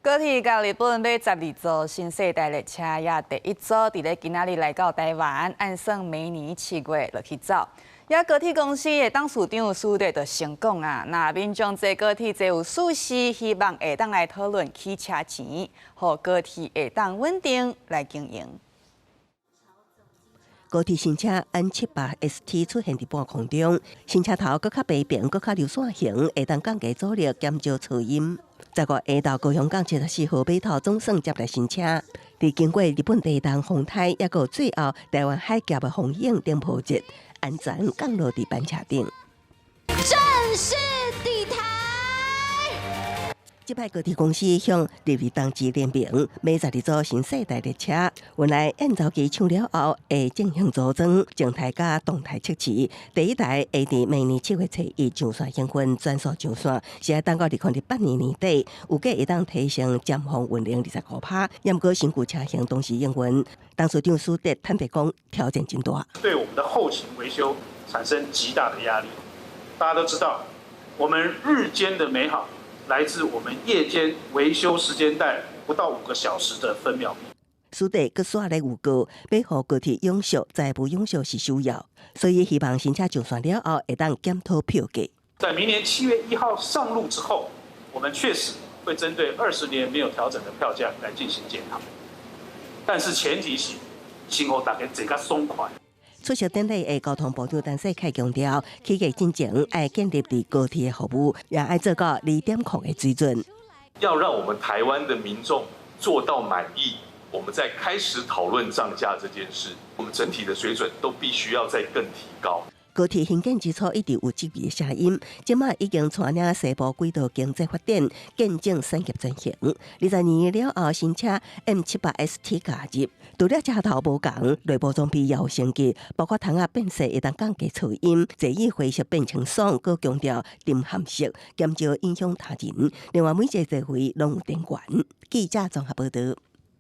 高鐵甲日本買12座新世代列車，也第一組佇咧今仔日來到台灣，按算明年7月就去走。也高鐵公司的董事長蘇德就先講啊，那民眾坐高鐵坐有舒適，希望會當來討論起車錢，互高鐵會當穩定來經營。高鐵新車N700ST 出現佇半空中，新車頭閣較白平，閣較流線型，會當降低阻力，減少噪音。10月下晝高雄港74號碼頭總算接來新車，佇經過日本第一檔風台，也個最後台灣海峽的風影頂鋪設，安全降落佇班車頂。正式抵台。這擺高鐵公司向日當機聯名買12組新世代列車，原來演奏機唱了後會正向組裝，靜態加動態測試。第一台會佇明年7月初1上線興奮轉速上線，是要等到2028年年底，有計會當提升減防運量25%。嚴格身軀車型同時營運，董事長蘇德坦白講，挑戰真大，對我們的後勤維修產生極大的壓力。大家都知道，我們日間的美好來自我們夜間維修時間帶不到5個小時的分秒。蘇德閣刷來預告，要互高鐵永續，再不永續是需要，所以希望新車上線了後，會當檢討票價。在明年7月1號上路之後，我們確實會針對20年沒有調整的票價來進行檢討，但是前提是，今後大家坐較爽快。出席典禮的交通部長陳世凱強調，企業進前愛建立對高鐵的服務，也愛做到2.0的水準。要讓我們台灣的民眾做到滿意，我們在開始討論漲價這件事，我們整體的水準都必須要再更提高。高鐵興建之初一直有質疑的聲音，今麥已經帶領西部軌道經濟發展，見證產業轉型。20年了後，新車 M700ST 加入，除了車頭無共，內部裝備也有升級，包括窗仔變色會當降低噪音，座椅灰色變清爽，閣強調沉含式，減少影響他人。另外每一個座位攏有電源。記者綜合報道。